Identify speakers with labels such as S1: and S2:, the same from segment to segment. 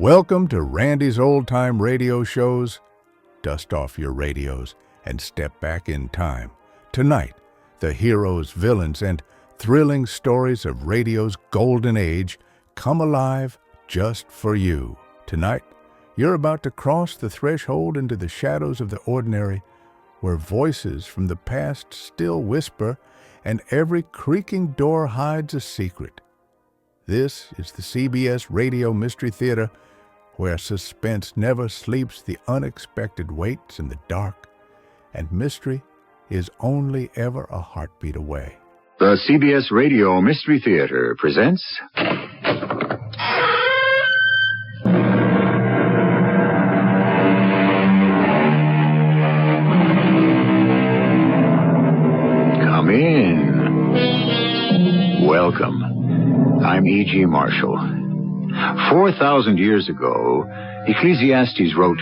S1: Welcome to Randy's Old Time Radio Shows. Dust off your radios and step back in time. Tonight, the heroes, villains, and thrilling stories of radio's golden age come alive just for you. Tonight, you're about to cross the threshold into the shadows of the ordinary, where voices from the past still whisper and every creaking door hides a secret. This is the CBS Radio Mystery Theater, where suspense never sleeps, the unexpected waits in the dark, and mystery is only ever a heartbeat away.
S2: The CBS Radio Mystery Theater presents... Come in. Welcome. I'm E.G. Marshall. 4,000 years ago, Ecclesiastes wrote,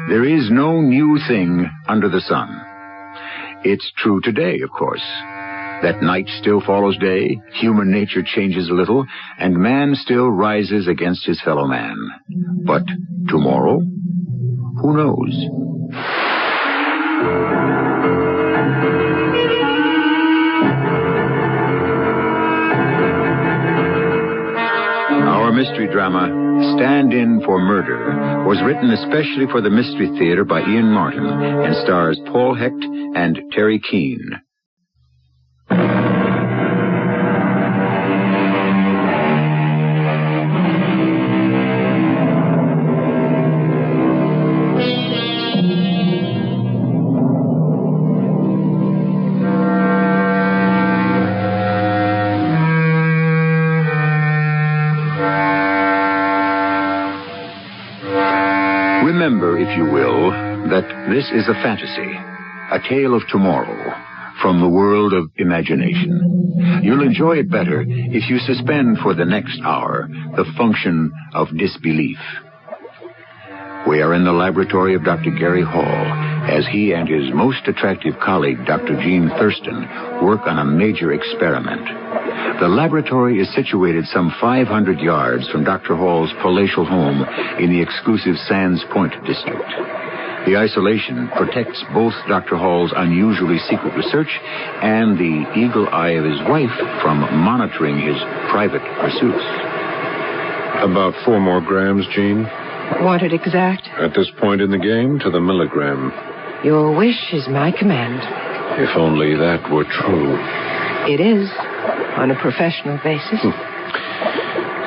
S2: "There is no new thing under the sun." It's true today, of course. That night still follows day, human nature changes a little, and man still rises against his fellow man. But tomorrow? Who knows? Our mystery drama, Stand In for Murder, was written especially for the Mystery Theater by Ian Martin and stars Paul Hecht and Terry Keane. Remember, if you will, that this is a fantasy, a tale of tomorrow, from the world of imagination. You'll enjoy it better if you suspend for the next hour the function of disbelief. We are in the laboratory of Dr. Gary Hall, as he and his most attractive colleague, Dr. Gene Thurston, work on a major experiment. The laboratory is situated some 500 yards from Dr. Hall's palatial home in the exclusive Sands Point district. The isolation protects both Dr. Hall's unusually secret research and the eagle eye of his wife from monitoring his private pursuits.
S3: About 4 more grams, Gene.
S4: Want it exact?
S3: At this point in the game, to the milligram.
S4: Your wish is my command.
S3: If only that were true.
S4: It is, on a professional basis.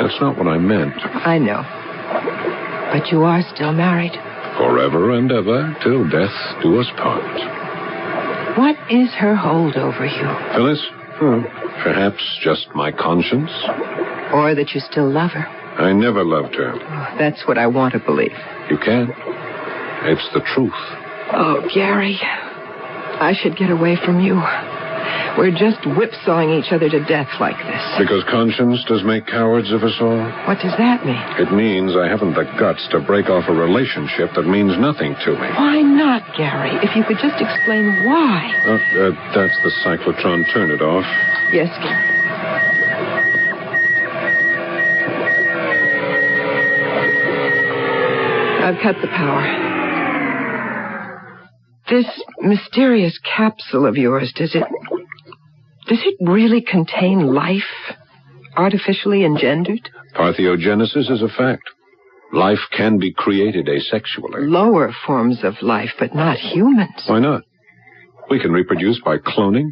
S3: That's not what I meant.
S4: I know. But you are still married.
S3: Forever and ever, till death do us part.
S4: What is her hold over you?
S3: Phyllis? Perhaps just my conscience?
S4: Or that you still love her?
S3: I never loved her.
S4: Oh, that's what I want to believe.
S3: You can't. It's the truth.
S4: Oh, Gary, I should get away from you. We're just whipsawing each other to death like this.
S3: Because conscience does make cowards of us all?
S4: What does that mean?
S3: It means I haven't the guts to break off a relationship that means nothing to me.
S4: Why not, Gary? If you could just explain why.
S3: That's the cyclotron. Turn it off.
S4: Yes, Gary. I've cut the power. This mysterious capsule of yours, does it really contain life? Artificially engendered?
S3: Parthenogenesis is a fact. Life can be created asexually.
S4: Lower forms of life, but not humans.
S3: Why not? We can reproduce by cloning,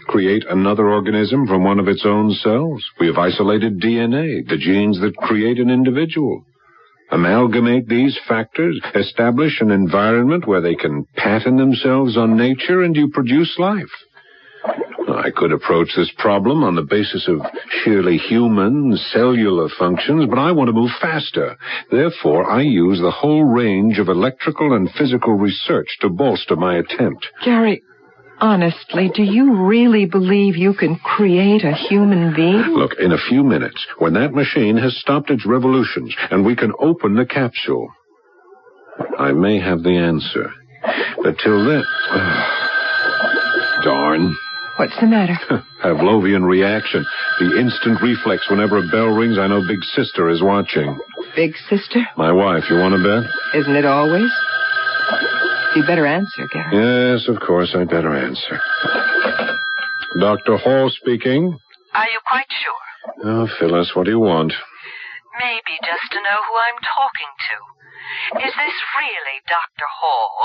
S3: create another organism from one of its own cells. We have isolated DNA, the genes that create an individual. Amalgamate these factors, establish an environment where they can pattern themselves on nature, and you produce life. I could approach this problem on the basis of sheerly human, cellular functions, but I want to move faster. Therefore, I use the whole range of electrical and physical research to bolster my attempt.
S4: Gary, honestly, do you really believe you can create a human being?
S3: Look, in a few minutes, when that machine has stopped its revolutions and we can open the capsule, I may have the answer. But till then... darn.
S4: What's the matter?
S3: Pavlovian reaction. The instant reflex whenever a bell rings, I know Big Sister is watching.
S4: Big Sister?
S3: My wife, you want to bet?
S4: Isn't it always? You better answer, Gary.
S3: Yes, of course, I'd better answer. Dr. Hall speaking.
S5: Are you quite sure?
S3: Oh, Phyllis, what do you want?
S5: Maybe just to know who I'm talking to. Is this really Dr. Hall?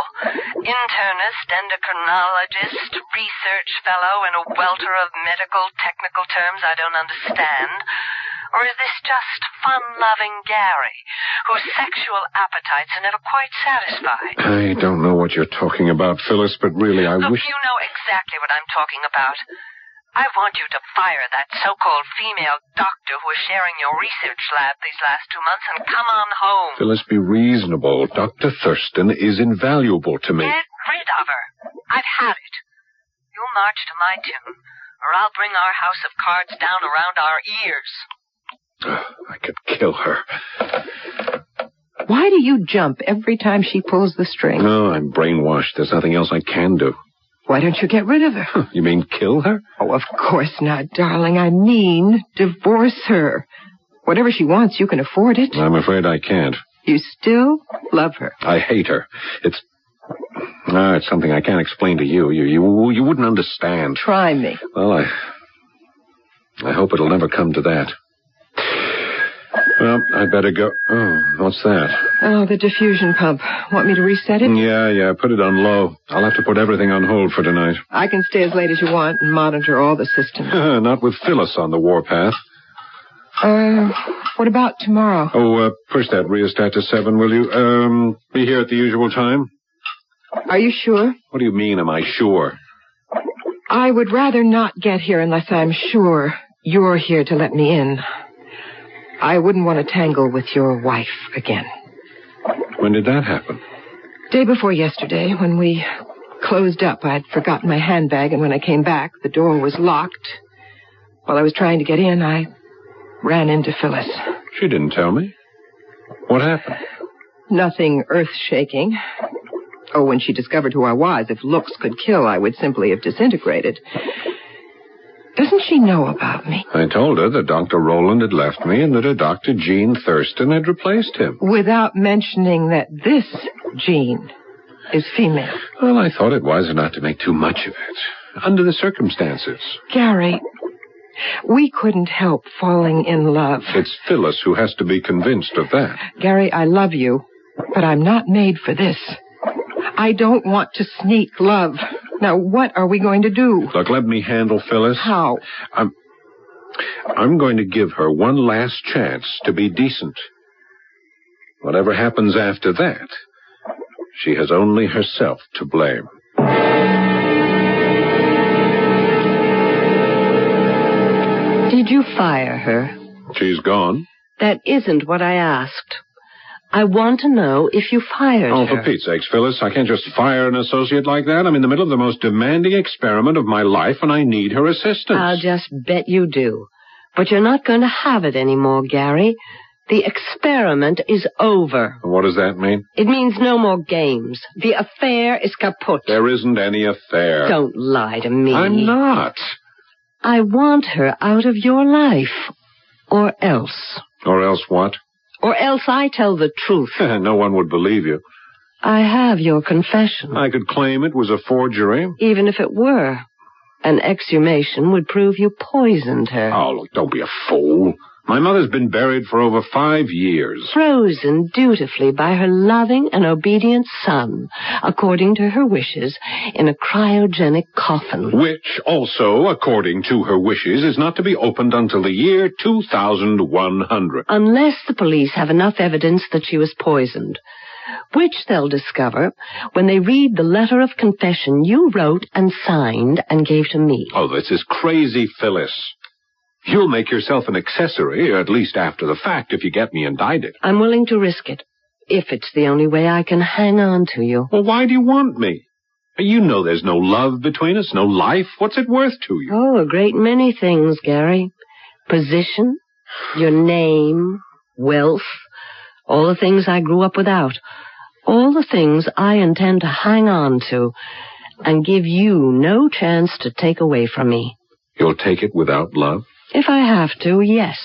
S5: Internist, endocrinologist, research fellow, and a welter of medical technical terms I don't understand? Or is this just fun-loving Gary, whose sexual appetites are never quite satisfied?
S3: I don't know what you're talking about, Phyllis, but really I
S5: Look,
S3: wish...
S5: you know exactly what I'm talking about. I want you to fire that so-called female doctor who was sharing your research lab these last 2 months and come on home.
S3: Phyllis, be reasonable. Dr. Thurston is invaluable to me.
S5: Get rid of her. I've had it. You'll march to my tune, or I'll bring our house of cards down around our ears.
S3: I could kill her.
S4: Why do you jump every time she pulls the string?
S3: No, I'm brainwashed. There's nothing else I can do.
S4: Why don't you get rid of her?
S3: You mean kill her?
S4: Oh, of course not, darling. I mean divorce her. Whatever she wants, you can afford it.
S3: I'm afraid I can't.
S4: You still love her.
S3: I hate her. It's something I can't explain to you. You wouldn't understand.
S4: Try me.
S3: Well, I hope it'll never come to that. Well, I'd better go. Oh, what's that?
S4: Oh, the diffusion pump. Want me to reset it?
S3: Yeah, put it on low. I'll have to put everything on hold for tonight.
S4: I can stay as late as you want and monitor all the systems.
S3: Not with Phyllis on the warpath.
S4: What about tomorrow?
S3: Oh, push that rheostat to 7, will you? Be here at the usual time?
S4: Are you sure?
S3: What do you mean, am I sure?
S4: I would rather not get here unless I'm sure you're here to let me in. I wouldn't want to tangle with your wife again.
S3: When did that happen?
S4: Day before yesterday, when we closed up. I'd forgotten my handbag, and when I came back, the door was locked. While I was trying to get in, I ran into Phyllis.
S3: She didn't tell me. What happened?
S4: Nothing earth-shaking. Oh, when she discovered who I was, if looks could kill, I would simply have disintegrated. Doesn't she know about me?
S3: I told her that Dr. Rowland had left me and that a Dr. Gene Thurston had replaced him.
S4: Without mentioning that this Gene is female.
S3: Well, I thought it wiser not to make too much of it, under the circumstances.
S4: Gary, we couldn't help falling in love.
S3: It's Phyllis who has to be convinced of that.
S4: Gary, I love you, but I'm not made for this. I don't want to sneak love. Now, what are we going to do?
S3: Look, let me handle Phyllis.
S4: How?
S3: I'm going to give her one last chance to be decent. Whatever happens after that, she has only herself to blame.
S6: Did you fire her?
S3: She's gone.
S6: That isn't what I asked. I want to know if you fired
S3: Oh,
S6: her.
S3: for Pete's sakes, Phyllis, I can't just fire an associate like that. I'm in the middle of the most demanding experiment of my life, and I need her assistance.
S6: I'll just bet you do. But you're not going to have it anymore, Gary. The experiment is over.
S3: What does that mean?
S6: It means no more games. The affair is kaput.
S3: There isn't any affair.
S6: Don't lie to me.
S3: I'm not.
S6: I want her out of your life. Or else.
S3: Or else what?
S6: Or else I tell the truth.
S3: No one would believe you.
S6: I have your confession.
S3: I could claim it was a forgery.
S6: Even if it were. An exhumation would prove you poisoned her.
S3: Oh, look, don't be a fool. My mother's been buried for over 5 years.
S6: Frozen dutifully by her loving and obedient son, according to her wishes, in a cryogenic coffin.
S3: Which also, according to her wishes, is not to be opened until the year 2100.
S6: Unless the police have enough evidence that she was poisoned. Which they'll discover when they read the letter of confession you wrote and signed and gave to me.
S3: Oh, this is crazy, Phyllis. You'll make yourself an accessory, at least after the fact, if you get me indicted.
S6: I'm willing to risk it, if it's the only way I can hang on to you.
S3: Well, why do you want me? You know there's no love between us, no life. What's it worth to you?
S6: Oh, a great many things, Gary. Position, your name, wealth, all the things I grew up without. All the things I intend to hang on to. and give you no chance to take away from me.
S3: You'll take it without love?
S6: If I have to, yes.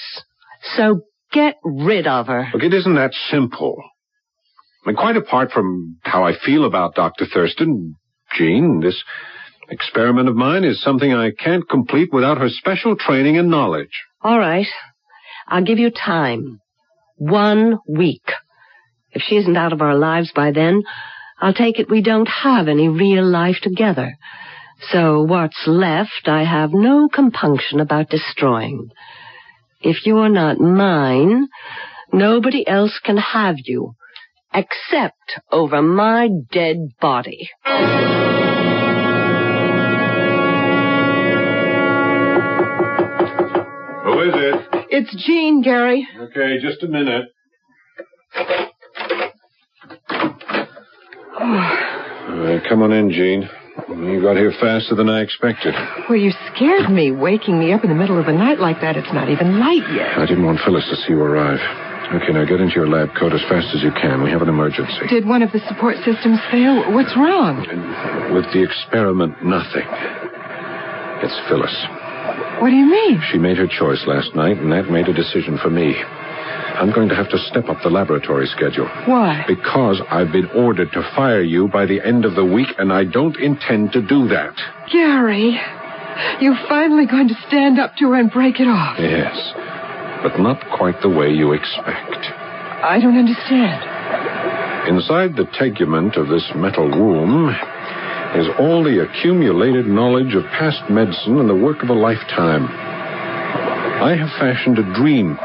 S6: So get rid of her.
S3: Look, it isn't that simple. I mean, quite apart from how I feel about Dr. Thurston, Jean, this experiment of mine is something I can't complete without her special training and knowledge.
S6: All right. I'll give you time. 1 week. If she isn't out of our lives by then, I'll take it we don't have any real life together. So what's left, I have no compunction about destroying. If you're not mine, nobody else can have you, except over my dead body.
S3: Who is it?
S4: It's Jean, Gary.
S3: Okay, just a minute. Come on in, Jean. You got here faster than I expected.
S4: Well, you scared me, waking me up in the middle of the night like that. It's not even light yet.
S3: I didn't want Phyllis to see you arrive. Okay, now get into your lab coat as fast as you can. We have an emergency.
S4: Did one of the support systems fail? What's wrong?
S3: And with the experiment, nothing. It's Phyllis.
S4: What do you mean?
S3: She made her choice last night, and that made a decision for me. I'm going to have to step up the laboratory schedule.
S4: Why?
S3: Because I've been ordered to fire you by the end of the week, and I don't intend to do that.
S4: Gary, you're finally going to stand up to her and break it off.
S3: Yes, but not quite the way you expect.
S4: I don't understand.
S3: Inside the tegument of this metal room is all the accumulated knowledge of past medicine and the work of a lifetime. I have fashioned a dream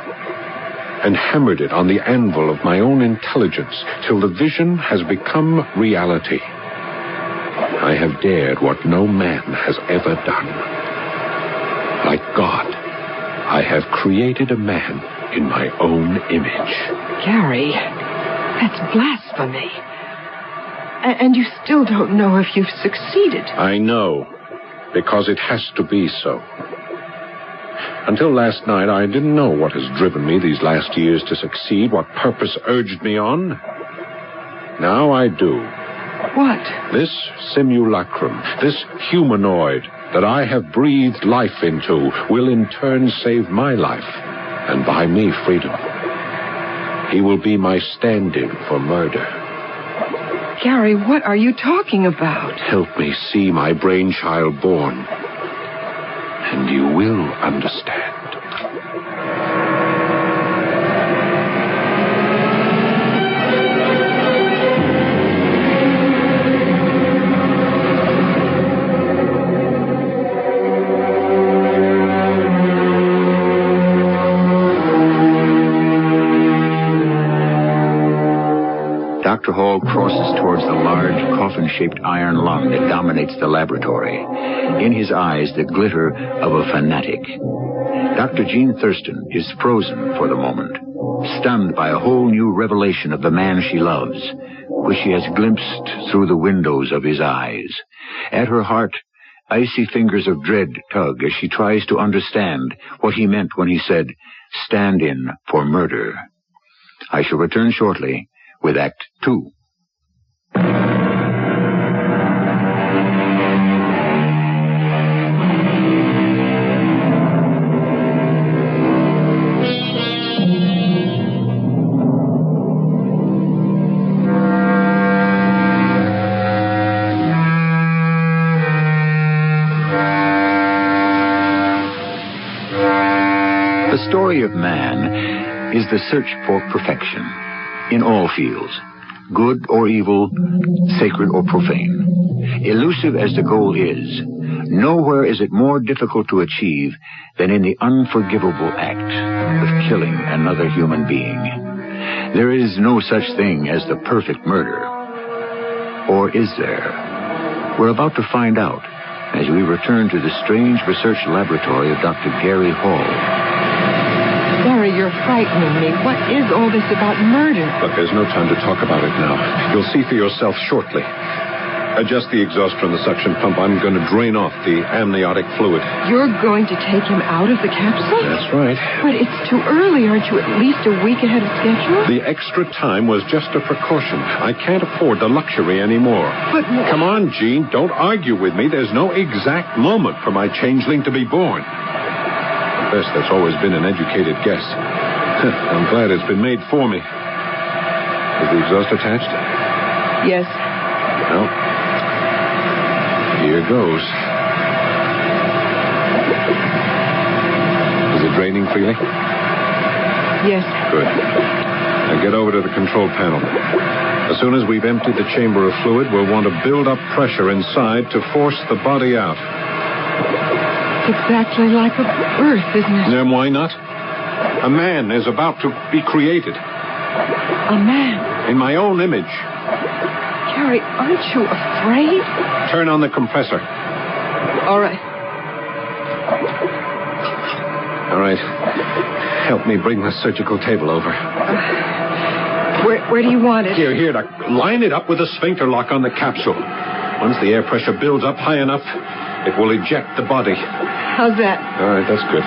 S3: and hammered it on the anvil of my own intelligence till the vision has become reality. I have dared what no man has ever done. Like God, I have created a man in my own image.
S4: Gary, that's blasphemy. And you still don't know if you've succeeded.
S3: I know, because it has to be so. Until last night, I didn't know what has driven me these last years to succeed, what purpose urged me on. Now I do.
S4: What?
S3: This simulacrum, this humanoid that I have breathed life into, will in turn save my life, and buy me freedom. He will be my stand-in for murder.
S4: Gary, what are you talking about?
S3: Help me see my brainchild born, and you will understand.
S2: Dr. Hall crosses towards the large, coffin-shaped iron lung that dominates the laboratory. In his eyes, the glitter of a fanatic. Dr. Jean Thurston is frozen for the moment, stunned by a whole new revelation of the man she loves, which she has glimpsed through the windows of his eyes. At her heart, icy fingers of dread tug as she tries to understand what he meant when he said, "Stand in for murder." I shall return shortly with Act 2. The story of man is the search for perfection in all fields, good or evil, sacred or profane. Elusive as the goal is, nowhere is it more difficult to achieve than in the unforgivable act of killing another human being. There is no such thing as the perfect murder. Or is there? We're about to find out as we return to the strange research laboratory of Dr. Gary Hall.
S4: Gary, you're frightening me. What is all this about murder?
S3: Look, there's no time to talk about it now. You'll see for yourself shortly. Adjust the exhaust from the suction pump. I'm going to drain off the amniotic fluid.
S4: You're going to take him out of the capsule?
S3: That's right.
S4: But it's too early. Aren't you at least a week ahead of schedule?
S3: The extra time was just a precaution. I can't afford the luxury anymore.
S4: But...
S3: Come on, Jean. Don't argue with me. There's no exact moment for my changeling to be born. At best, that's always been an educated guess. I'm glad it's been made for me. Is the exhaust attached?
S4: Yes.
S3: Well, here goes. Is it draining freely?
S4: Yes.
S3: Good. Now get over to the control panel. As soon as we've emptied the chamber of fluid, we'll want to build up pressure inside to force the body out.
S4: It's exactly like a birth, isn't it?
S3: Then why not? A man is about to be created.
S4: A man?
S3: In my own image.
S4: Gary, aren't you afraid?
S3: Turn on the compressor.
S4: All right.
S3: All right. Help me bring the surgical table over.
S4: Where do you want it?
S3: Here. Now, line it up with a sphincter lock on the capsule. Once the air pressure builds up high enough, it will eject the body.
S4: How's that?
S3: All right, that's good.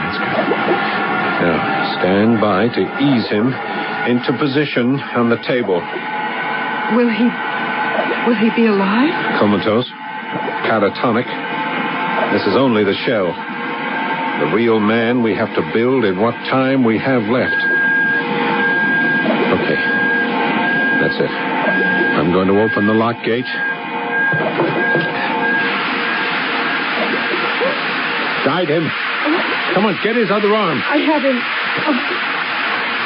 S3: Now, stand by to ease him into position on the table.
S4: Will he be alive?
S3: Comatose. Catatonic. This is only the shell. The real man we have to build in what time we have left. Okay. That's it. I'm going to open the lock gate. Guide him. Come on, get his other arm.
S4: I have him.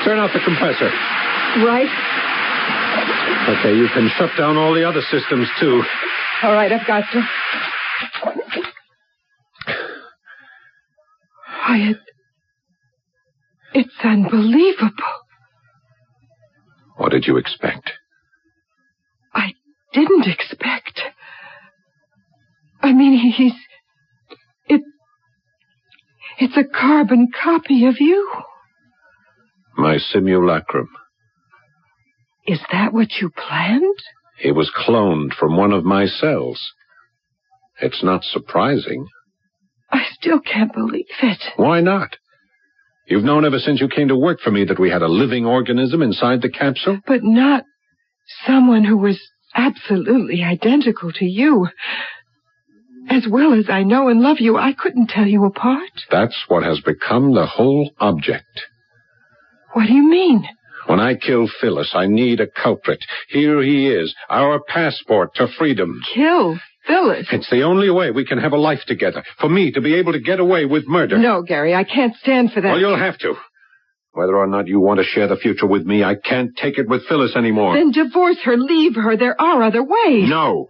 S3: Turn off the compressor.
S4: Right.
S3: Okay, you can shut down all the other systems, too.
S4: All right, I've got to. It's unbelievable.
S3: What did you expect?
S4: I didn't expect. I mean, it's a carbon copy of you.
S3: My simulacrum.
S4: Is that what you planned?
S3: He was cloned from one of my cells. It's not surprising.
S4: I still can't believe it.
S3: Why not? You've known ever since you came to work for me that we had a living organism inside the capsule?
S4: But not someone who was absolutely identical to you. As well as I know and love you, I couldn't tell you apart.
S3: That's what has become the whole object.
S4: What do you mean?
S3: When I kill Phyllis, I need a culprit. Here he is, our passport to freedom.
S4: Kill Phyllis?
S3: It's the only way we can have a life together. For me to be able to get away with murder.
S4: No, Gary, I can't stand for that.
S3: Well, you'll have to. Whether or not you want to share the future with me, I can't take it with Phyllis anymore.
S4: Then divorce her, leave her. There are other ways.
S3: No.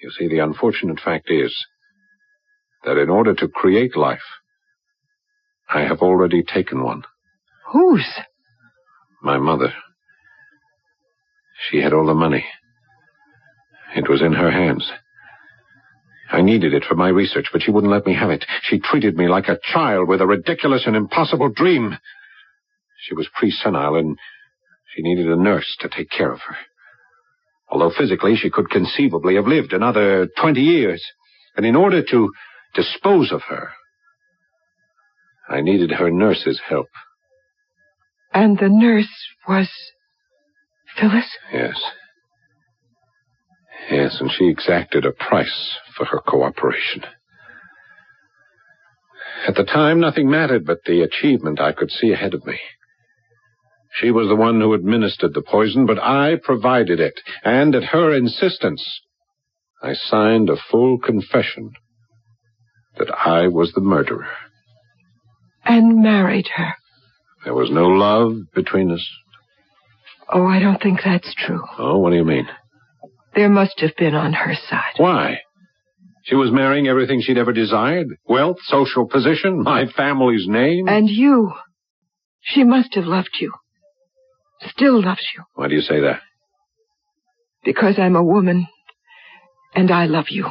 S3: You see, the unfortunate fact is that in order to create life, I have already taken one.
S4: Whose?
S3: My mother. She had all the money. It was in her hands. I needed it for my research, but she wouldn't let me have it. She treated me like a child with a ridiculous and impossible dream. She was pre-senile, and she needed a nurse to take care of her. Although physically she could conceivably have lived another 20 years. And in order to dispose of her, I needed her nurse's help.
S4: And the nurse was Phyllis?
S3: Yes. Yes, and she exacted a price for her cooperation. At the time, nothing mattered but the achievement I could see ahead of me. She was the one who administered the poison, but I provided it, and at her insistence, I signed a full confession that I was the murderer.
S4: And married her?
S3: There was no love between us.
S4: Oh, I don't think that's true.
S3: Oh, what do you mean?
S4: There must have been on her side.
S3: Why? She was marrying everything she'd ever desired. Wealth, social position, my family's name.
S4: And you. She must have loved you. Still loves you.
S3: Why do you say that?
S4: Because I'm a woman, and I love you.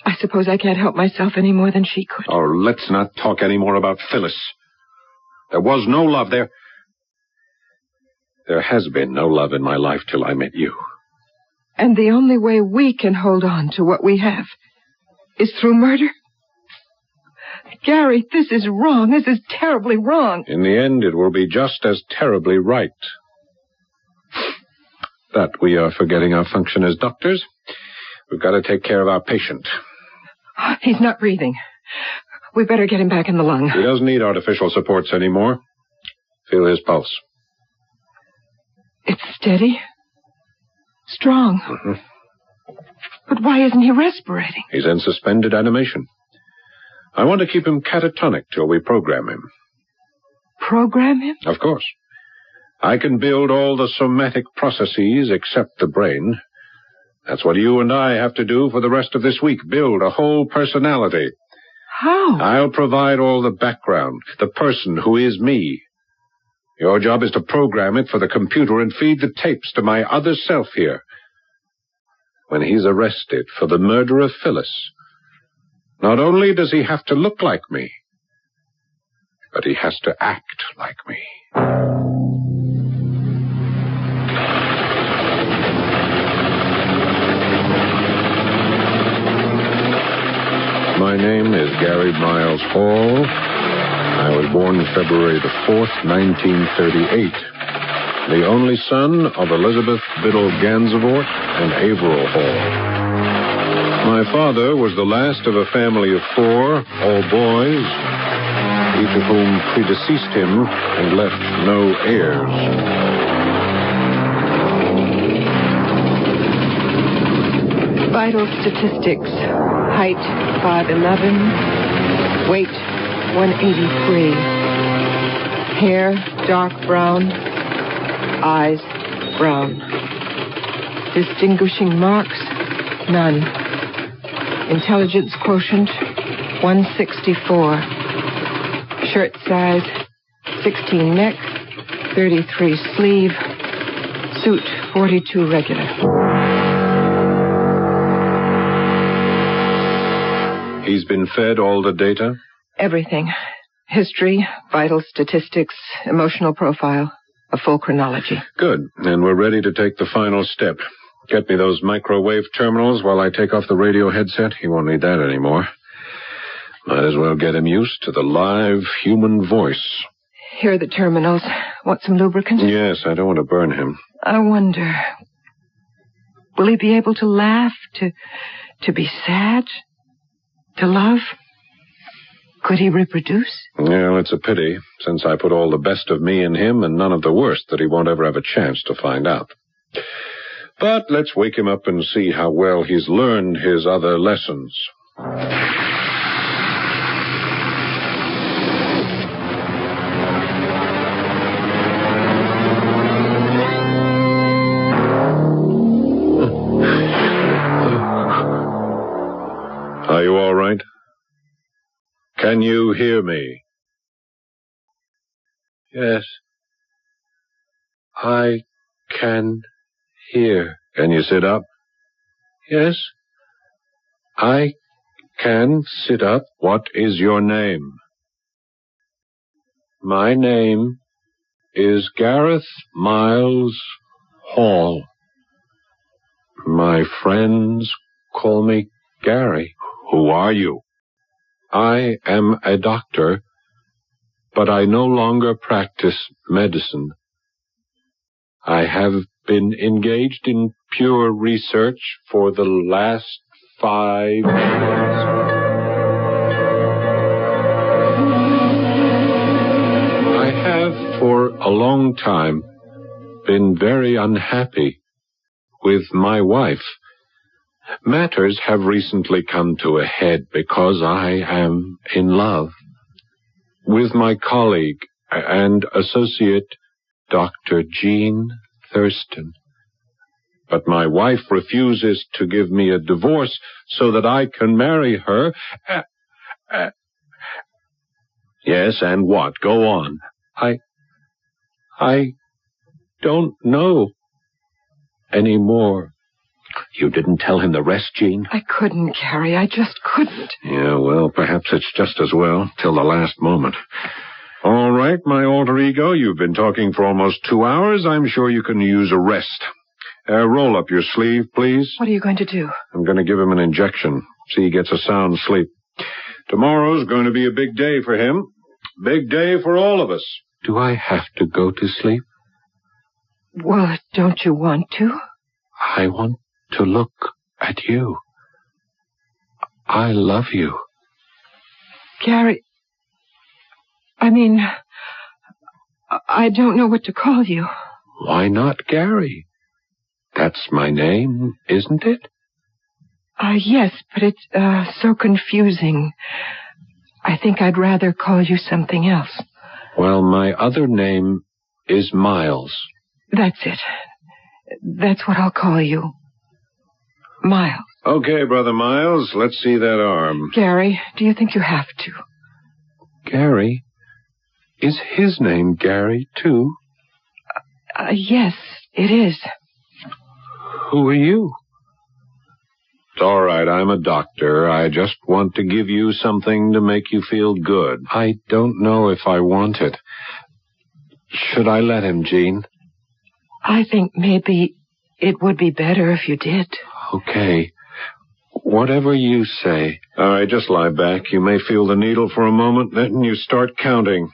S4: I suppose I can't help myself any more than she could.
S3: Oh, let's not talk any more about Phyllis. There was no love there. There has been no love in my life till I met you.
S4: And the only way we can hold on to what we have is through murder? Gary, this is wrong. This is terribly wrong.
S3: In the end, it will be just as terribly right. That we are forgetting our function as doctors. We've got to take care of our patient.
S4: He's not breathing. We better get him back in the lung.
S3: He doesn't need artificial supports anymore. Feel his pulse.
S4: It's steady. Strong.
S3: Mm-hmm.
S4: But why isn't he respirating?
S3: He's in suspended animation. I want to keep him catatonic till we program him.
S4: Program him?
S3: Of course. I can build all the somatic processes except the brain. That's what you and I have to do for the rest of this week. Build a whole personality.
S4: How?
S3: I'll provide all the background, the person who is me. Your job is to program it for the computer and feed the tapes to my other self here. When he's arrested for the murder of Phyllis, not only does he have to look like me, but he has to act like me. My name is Gary Miles Hall. I was born February the 4th, 1938. The only son of Elizabeth Biddle Gansevoort and Averill Hall. My father was the last of a family of 4, all boys, each of whom predeceased him and left no heirs.
S4: Vital statistics. Height, 5'11". Weight, 183. Hair, dark brown. Eyes, brown. Distinguishing marks, none. Intelligence quotient, 164. Shirt size, 16 neck, 33 sleeve. Suit, 42 regular.
S3: He's been fed all the data?
S4: Everything. History, vital statistics, emotional profile, a full chronology.
S3: Good. And we're ready to take the final step. Get me those microwave terminals while I take off the radio headset. He won't need that anymore. Might as well get him used to the live human voice.
S4: Here are the terminals. Want some lubricant?
S3: Yes, I don't want to burn him.
S4: I wonder, will he be able to laugh, to be sad, to love? Could he reproduce?
S3: Well, it's a pity, since I put all the best of me in him and none of the worst that he won't ever have a chance to find out. But let's wake him up and see how well he's learned his other lessons. Are you all right? Can you hear me?
S7: Yes. I can hear.
S3: Can you sit up?
S7: Yes. I can sit up.
S3: What is your name?
S7: My name is Gareth Miles Hall.
S3: My friends
S7: Call me Gary.
S3: Who are you?
S7: I am a doctor, but I no longer practice medicine. I have been engaged in pure research for the last 5 years. I have for a long time been very unhappy with my wife. Matters have recently come to a head because I am in love with my colleague and associate, Dr. Jean Thurston. But my wife refuses to give me a divorce so that I can marry her.
S3: Yes, and what? Go on.
S7: I don't know anymore.
S3: You didn't tell him the rest, Jean?
S4: I couldn't, Gary. I just couldn't.
S3: Yeah, well, perhaps it's just as well, till the last moment. All right, my alter ego, you've been talking for almost 2 hours. I'm sure you can use a rest. Roll up your sleeve, please.
S4: What are you going to do?
S3: I'm going to give him an injection. See he gets a sound sleep. Tomorrow's going to be a big day for him. Big day for all of us.
S7: Do I have to go to sleep?
S4: Well, don't you want to?
S7: I want to look at you. I love you.
S4: Gary, I mean, I don't know what to call you.
S7: Why not Gary? That's my name, isn't it?
S4: Yes, but it's so confusing. I think I'd rather call you something else.
S7: Well, my other name is Miles.
S4: That's it. That's what I'll call you. Miles.
S3: Okay, Brother Miles, let's see that arm.
S4: Gary, do you think you have to?
S7: Gary? Is his name Gary, too?
S4: Yes, it is.
S7: Who are you?
S3: It's all right, I'm a doctor. I just want to give you something to make you feel good.
S7: I don't know if I want it. Should I let him, Jean?
S4: I think maybe it would be better if you did.
S7: Okay. Whatever you say.
S3: All right, just lie back. You may feel the needle for a moment, then you start counting.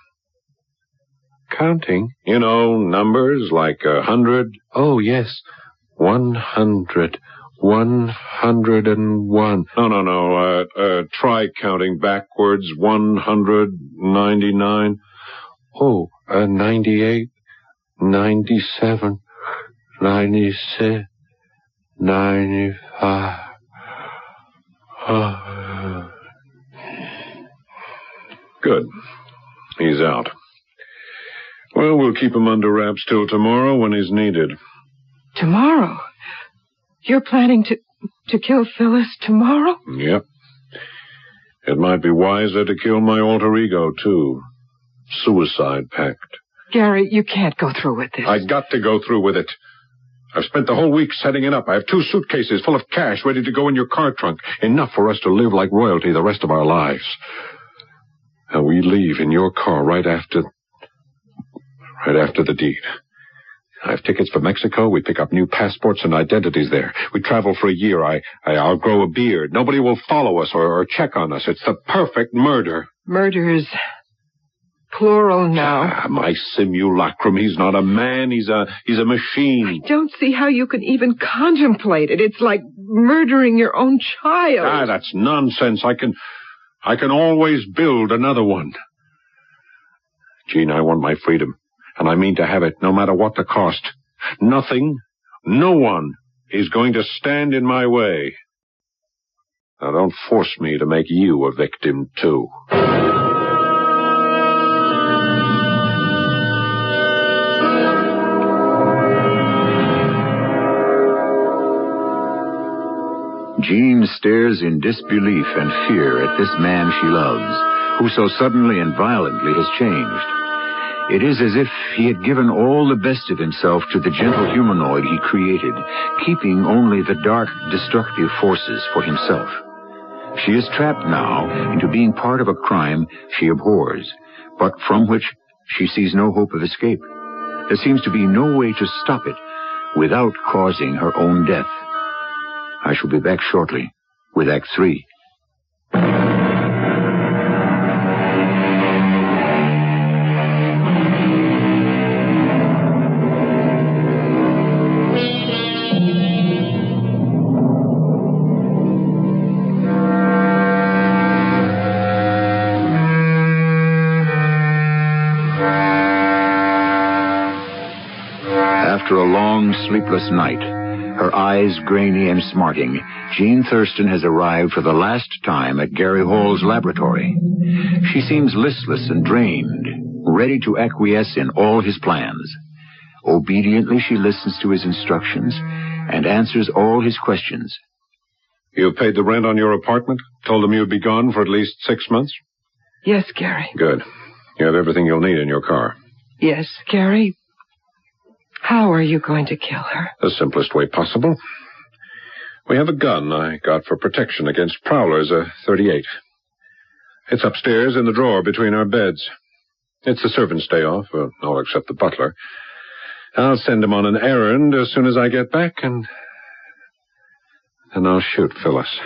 S7: Counting?
S3: You know, numbers like 100.
S7: Oh, yes. 100. 101.
S3: No. Try counting backwards. 199.
S7: Oh, 98. 97. 96. 95.
S3: Good. He's out. Well, we'll keep him under wraps till tomorrow when he's needed.
S4: Tomorrow? You're planning to kill Phyllis tomorrow?
S3: Yep. It might be wiser to kill my alter ego, too. Suicide pact.
S4: Gary, you can't go through with this.
S3: I got to go through with it. I've spent the whole week setting it up. I have 2 suitcases full of cash ready to go in your car trunk. Enough for us to live like royalty the rest of our lives. And we leave in your car right after the deed. I have tickets for Mexico. We pick up new passports and identities there. We travel for a year. I'll grow a beard. Nobody will follow us or check on us. It's the perfect murder.
S4: Murder's plural now.
S3: My simulacrum. He's not a man. He's a machine.
S4: I don't see how you can even contemplate it. It's like murdering your own child.
S3: That's nonsense. I can always build another one. Jean, I want my freedom. And I mean to have it, no matter what the cost. Nothing, no one is going to stand in my way. Now, don't force me to make you a victim, too.
S2: Jean stares in disbelief and fear at this man she loves, who so suddenly and violently has changed. It is as if he had given all the best of himself to the gentle humanoid he created, keeping only the dark, destructive forces for himself. She is trapped now into being part of a crime she abhors, but from which she sees no hope of escape. There seems to be no way to stop it without causing her own death. I shall be back shortly with Act 3. After a long, sleepless night, her eyes grainy and smarting, Jean Thurston has arrived for the last time at Gary Hall's laboratory. She seems listless and drained, ready to acquiesce in all his plans. Obediently, she listens to his instructions and answers all his questions.
S3: You paid the rent on your apartment? Told them you'd be gone for at least 6 months?
S4: Yes, Gary.
S3: Good. You have everything you'll need in your car.
S4: Yes, Gary. How are you going to kill her?
S3: The simplest way possible. We have a gun I got for protection against prowlers, a .38. It's upstairs in the drawer between our beds. It's the servant's day off, all except the butler. I'll send him on an errand as soon as I get back, and I'll shoot Phyllis.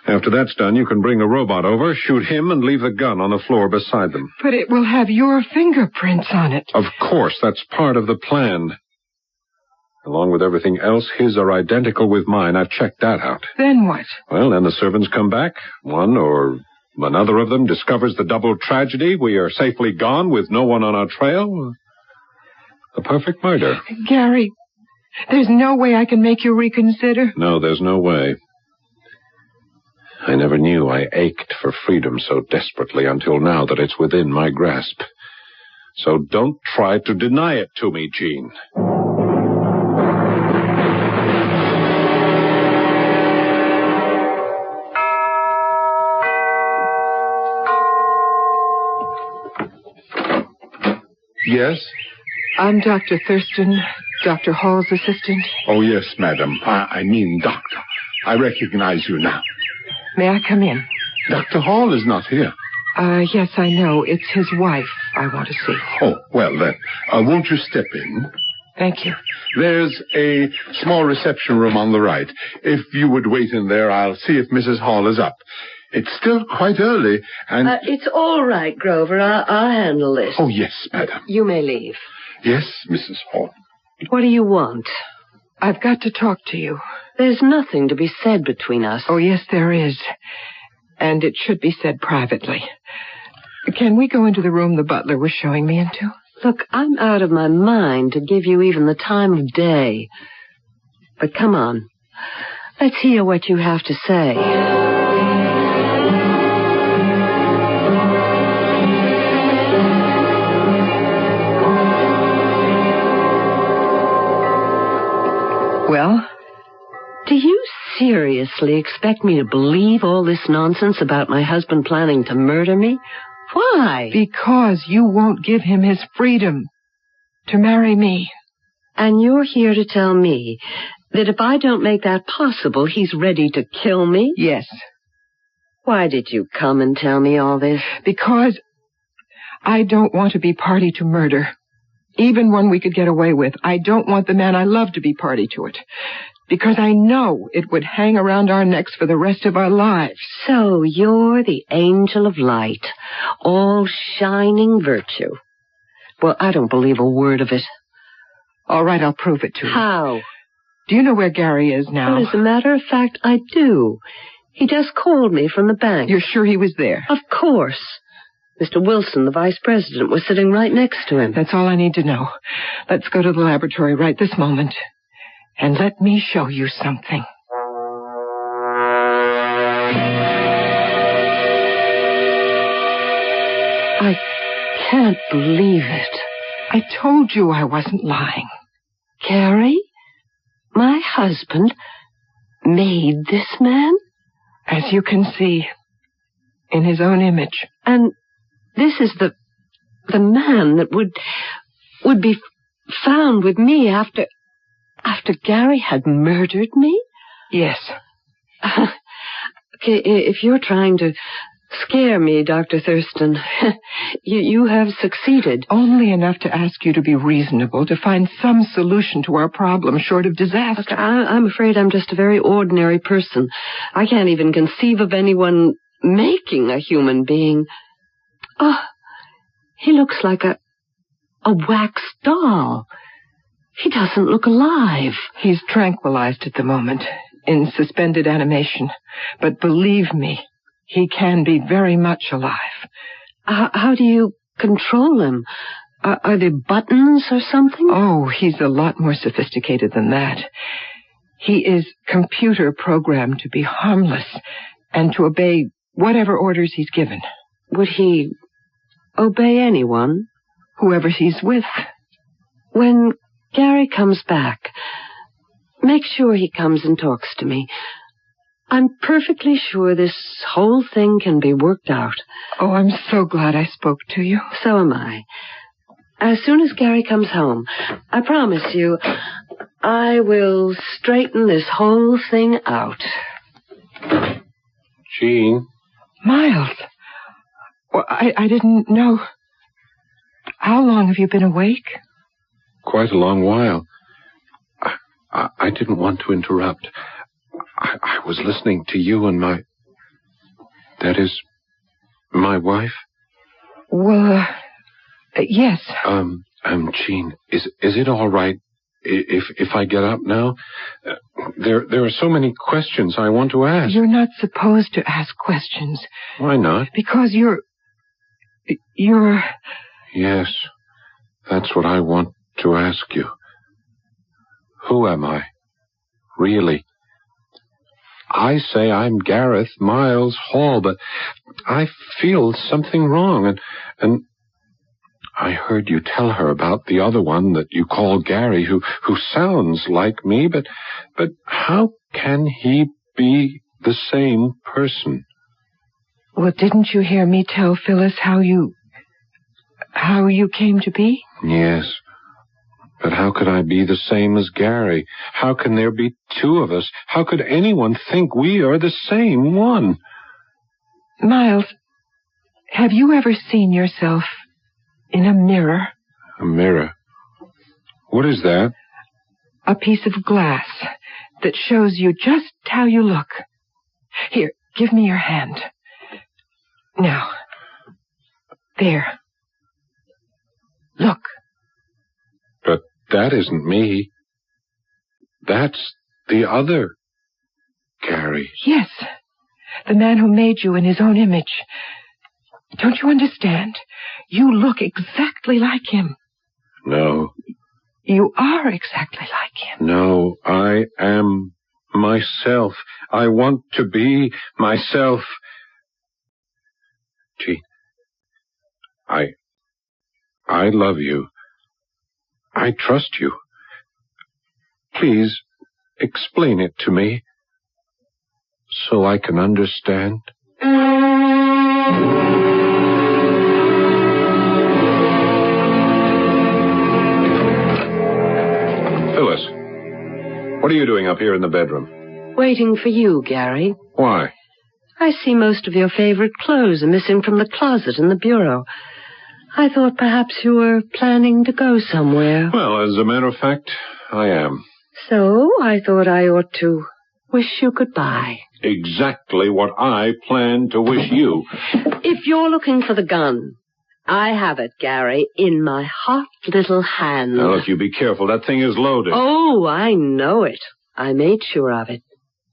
S3: After that's done, you can bring a robot over, shoot him, and leave the gun on the floor beside them.
S4: But it will have your fingerprints on it.
S3: Of course, that's part of the plan. Along with everything else, his are identical with mine. I've checked that out.
S4: Then what?
S3: Well, then the servants come back. One or another of them discovers the double tragedy. We are safely gone with no one on our trail. A perfect murder.
S4: Gary, there's no way I can make you reconsider?
S3: No, there's no way. I never knew I ached for freedom so desperately until now that it's within my grasp. So don't try to deny it to me, Jean.
S8: Yes?
S4: I'm Dr. Thurston, Dr. Hall's assistant.
S8: Oh, yes, madam. I mean doctor. I recognize you now.
S4: May I come in?
S8: Dr. Hall is not here.
S4: Yes, I know. It's his wife I want to see.
S8: Oh, well then, won't you step in?
S4: Thank you.
S8: There's a small reception room on the right. If you would wait in there, I'll see if Mrs. Hall is up. It's still quite early, and...
S6: It's all right, Grover. I'll handle this.
S8: Oh, yes, madam.
S6: You may leave.
S8: Yes, Mrs. Hall.
S6: What do you want?
S4: I've got to talk to you.
S6: There's nothing to be said between us.
S4: Oh, yes, there is. And it should be said privately. Can we go into the room the butler was showing me into?
S6: Look, I'm out of my mind to give you even the time of day. But come on. Let's hear what you have to say.
S4: Well?
S6: Do you seriously expect me to believe all this nonsense about my husband planning to murder me? Why?
S4: Because you won't give him his freedom to marry me.
S6: And you're here to tell me that if I don't make that possible, he's ready to kill me?
S4: Yes.
S6: Why did you come and tell me all this?
S4: Because I don't want to be party to murder. Even one we could get away with. I don't want the man I love to be party to it. Because I know it would hang around our necks for the rest of our lives.
S6: So you're the angel of light, all shining virtue. Well, I don't believe a word of it.
S4: All right, I'll prove it to you.
S6: How?
S4: Do you know where Gary is now?
S6: Well, as a matter of fact, I do. He just called me from the bank.
S4: You're sure he was there?
S6: Of course. Mr. Wilson, the vice president, was sitting right next to him.
S4: That's all I need to know. Let's go to the laboratory right this moment. And let me show you something.
S6: I can't believe it.
S4: I told you I wasn't lying.
S6: Gary, my husband, made this man?
S4: As you can see, in his own image.
S6: And this is the man that would be found with me after Gary had murdered me?
S4: Yes.
S6: Okay, if you're trying to scare me, Dr. Thurston, you have succeeded.
S4: Only enough to ask you to be reasonable, to find some solution to our problem short of disaster.
S6: Look, I'm afraid I'm just a very ordinary person. I can't even conceive of anyone making a human being. Oh, he looks like a wax doll. He doesn't look alive.
S4: He's tranquilized at the moment, in suspended animation. But believe me, he can be very much alive.
S6: How do you control him? Are there buttons or something?
S4: Oh, he's a lot more sophisticated than that. He is computer programmed to be harmless and to obey whatever orders he's given.
S6: Would he obey anyone?
S4: Whoever he's with.
S6: When Gary comes back, make sure he comes and talks to me. I'm perfectly sure this whole thing can be worked out.
S4: Oh, I'm so glad I spoke to you.
S6: So am I. As soon as Gary comes home, I promise you, I will straighten this whole thing out.
S3: Jean?
S4: Miles. Well, I didn't know. How long have you been awake?
S7: quite a long while. I didn't want to interrupt. I was listening to you and that is, my wife?
S4: Well, yes.
S7: Jean, is it all right if I get up now? There are so many questions I want to ask.
S4: You're not supposed to ask questions.
S7: Why not?
S4: Because you're...
S7: Yes, that's what I want to ask you. Who am I? Really? I say I'm Gareth Miles Hall, but I feel something wrong, and I heard you tell her about the other one that you call Gary, who sounds like me, but how can he be the same person?
S4: Well, didn't you hear me tell Phyllis how you came to be?
S7: Yes. But how could I be the same as Gary? How can there be two of us? How could anyone think we are the same one?
S4: Miles, have you ever seen yourself in a mirror?
S7: A mirror? What is that?
S4: A piece of glass that shows you just how you look. Here, give me your hand. Now. There. Look.
S7: But that isn't me. That's the other Gary.
S4: Yes. The man who made you in his own image. Don't you understand? You look exactly like him.
S7: No.
S4: You are exactly like him.
S7: No, I am myself. I want to be myself. Gee, I love you. I trust you. Please, explain it to me, so I can understand. Phyllis, what are you doing up here in the bedroom?
S6: Waiting for you, Gary.
S7: Why?
S6: I see most of your favorite clothes are missing from the closet in the bureau. I thought perhaps you were planning to go somewhere.
S7: Well, as a matter of fact, I am.
S6: So I thought I ought to wish you goodbye.
S7: Exactly what I planned to wish you.
S6: If you're looking for the gun, I have it, Gary, in my hot little hand.
S7: Now, look, you be careful. That thing is loaded.
S6: Oh, I know it. I made sure of it,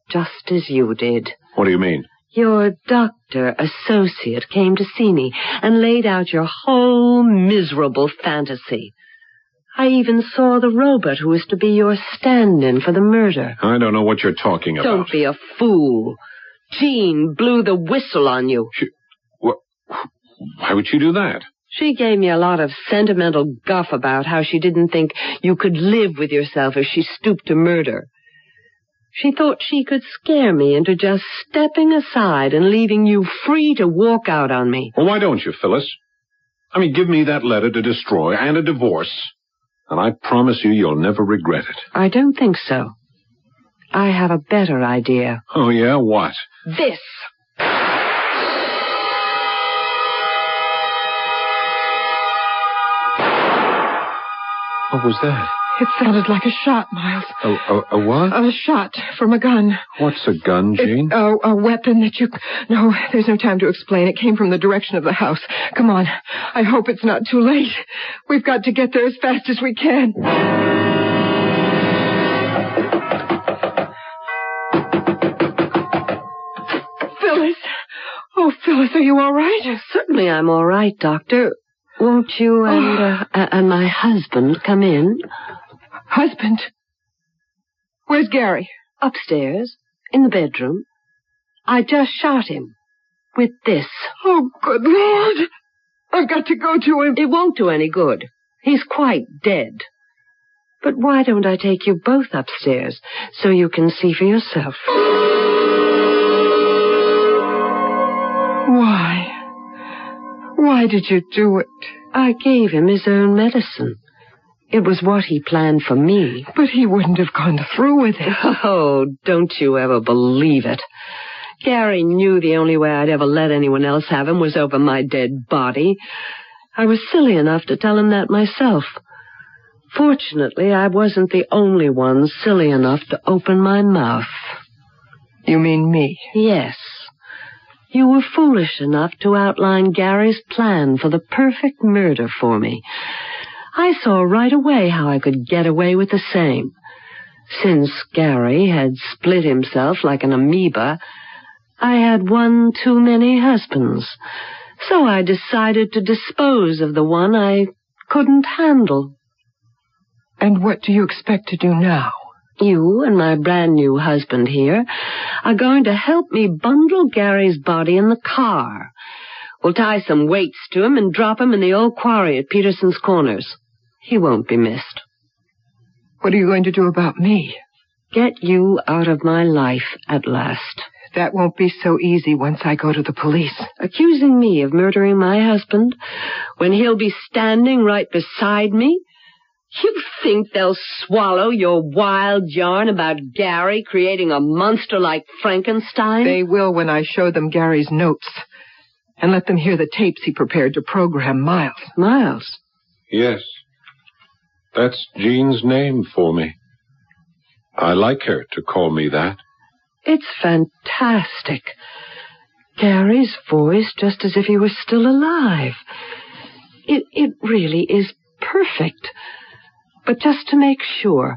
S6: just as you did.
S7: What do you mean?
S6: Your doctor associate came to see me and laid out your whole miserable fantasy. I even saw the robot who was to be your stand-in for the murder.
S7: I don't know what you're talking about.
S6: Don't be a fool. Jean blew the whistle on you.
S7: Why would she do that?
S6: She gave me a lot of sentimental guff about how she didn't think you could live with yourself if she stooped to murder. She thought she could scare me into just stepping aside and leaving you free to walk out on me.
S7: Well, why don't you, Phyllis? I mean, give me that letter to destroy and a divorce, and I promise you you'll never regret it.
S6: I don't think so. I have a better idea.
S7: Oh, yeah? What?
S6: This.
S7: What was that?
S4: It sounded like a shot, Miles.
S7: A what?
S4: A shot from a gun.
S7: What's a gun, Jean?
S4: A weapon that you... No, there's no time to explain. It came from the direction of the house. Come on. I hope it's not too late. We've got to get there as fast as we can. Phyllis. Oh, Phyllis, are you all right?
S6: Certainly I'm all right, Doctor. Won't you and my husband come in?
S4: Husband? Where's Gary?
S6: Upstairs, in the bedroom. I just shot him. With this.
S4: Oh, good Lord. I've got to go to him.
S6: It won't do any good. He's quite dead. But why don't I take you both upstairs so you can see for yourself?
S4: Why? Why did you do it?
S6: I gave him his own medicine. It was what he planned for me.
S4: But he wouldn't have gone through with it.
S6: Oh, don't you ever believe it. Gary knew the only way I'd ever let anyone else have him was over my dead body. I was silly enough to tell him that myself. Fortunately, I wasn't the only one silly enough to open my mouth.
S4: You mean me?
S6: Yes. You were foolish enough to outline Gary's plan for the perfect murder for me. I saw right away how I could get away with the same. Since Gary had split himself like an amoeba, I had one too many husbands. So I decided to dispose of the one I couldn't handle.
S4: And what do you expect to do now?
S6: You and my brand new husband here are going to help me bundle Gary's body in the car. We'll tie some weights to him and drop him in the old quarry at Peterson's Corners. He won't be missed.
S4: What are you going to do about me?
S6: Get you out of my life at last.
S4: That won't be so easy once I go to the police.
S6: Accusing me of murdering my husband when he'll be standing right beside me? You think they'll swallow your wild yarn about Gary creating a monster like Frankenstein?
S4: They will when I show them Gary's notes and let them hear the tapes he prepared to program Miles.
S6: Miles?
S7: Yes. That's Jean's name for me. I like her to call me that.
S6: It's fantastic. Gary's voice just as if he was still alive. It really is perfect. But just to make sure,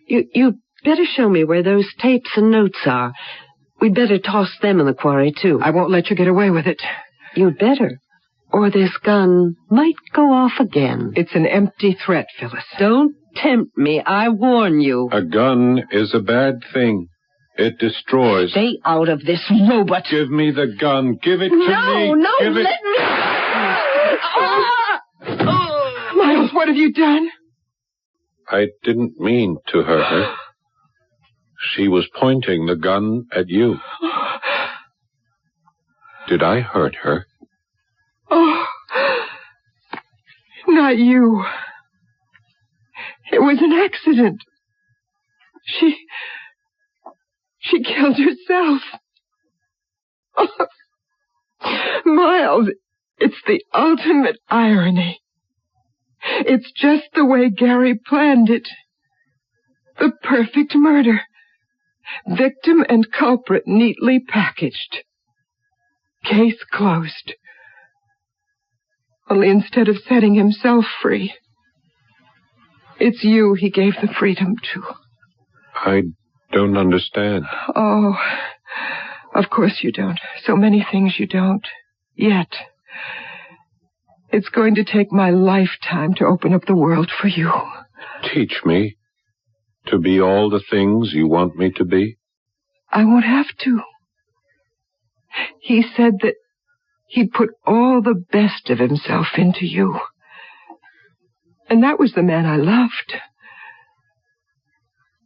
S6: you'd better show me where those tapes and notes are. We'd better toss them in the quarry, too.
S4: I won't let you get away with it.
S6: You'd better. Or this gun might go off again.
S4: It's an empty threat, Phyllis.
S6: Don't tempt me. I warn you.
S7: A gun is a bad thing. It destroys.
S6: Stay out of this, robot.
S7: Give me the gun. Give it to me.
S6: No,
S7: Give
S6: let
S7: it.
S6: me.
S4: Miles, what have you done?
S7: I didn't mean to hurt her. She was pointing the gun at you. Did I hurt her?
S4: Oh, not you. It was an accident. She killed herself. Oh, Miles, it's the ultimate irony. It's just the way Gary planned it. The perfect murder. Victim and culprit neatly packaged. Case closed. Only instead of setting himself free, it's you he gave the freedom to.
S7: I don't understand.
S4: Oh, of course you don't. So many things you don't. Yet. It's going to take my lifetime to open up the world for you.
S7: Teach me to be all the things you want me to be.
S4: I won't have to. He said that he'd put all the best of himself into you. And that was the man I loved.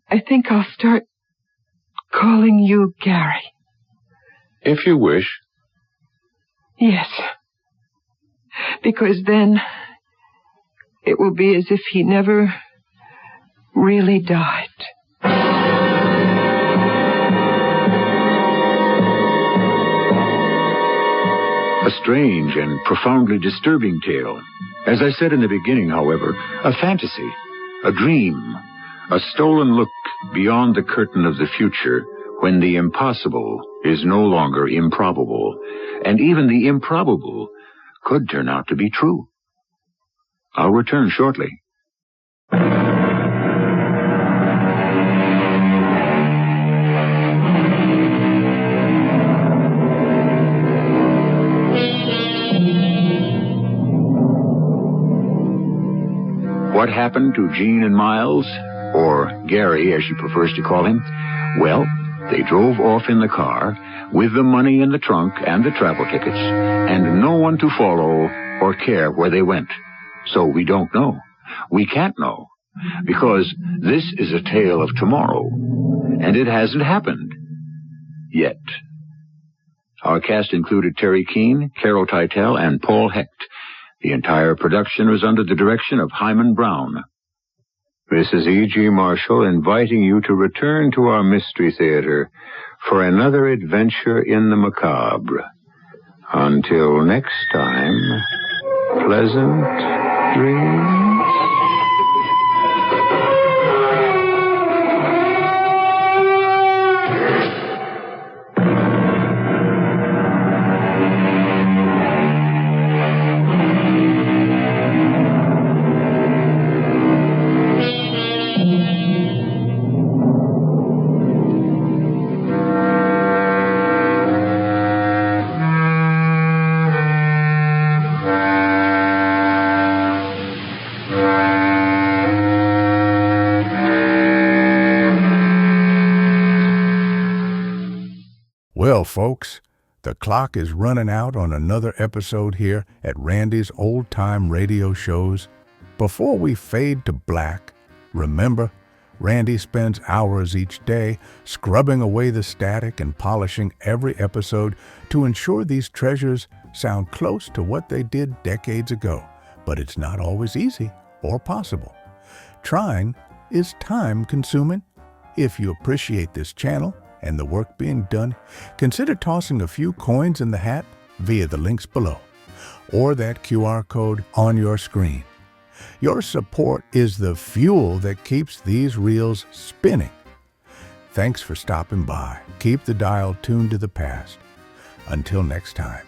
S4: I think I'll start calling you Gary.
S7: If you wish.
S4: Yes. Because then it will be as if he never really died.
S2: A strange and profoundly disturbing tale. As I said in the beginning, however, a fantasy, a dream, a stolen look beyond the curtain of the future when the impossible is no longer improbable, and even the improbable could turn out to be true. I'll return shortly. What happened to Jean and Miles, or Gary as she prefers to call him? Well, they drove off in the car with the money in the trunk and the travel tickets, and no one to follow or care where they went. So we don't know. We can't know, because this is a tale of tomorrow, and it hasn't happened yet. Our cast included Terry Keane, Carol Teitel, and Paul Hecht. The entire production was under the direction of Hyman Brown. This is E.G. Marshall inviting you to return to our Mystery Theater for another adventure in the macabre. Until next time, pleasant dreams.
S1: Well, folks, the clock is running out on another episode here at Randy's Old Time Radio Shows. Before we fade to black, remember, Randy spends hours each day scrubbing away the static and polishing every episode to ensure these treasures sound close to what they did decades ago. But it's not always easy or possible. Trying is time-consuming. If you appreciate this channel and the work being done, consider tossing a few coins in the hat via the links below or that QR code on your screen. Your support is the fuel that keeps these reels spinning. Thanks for stopping by. Keep the dial tuned to the past. Until next time.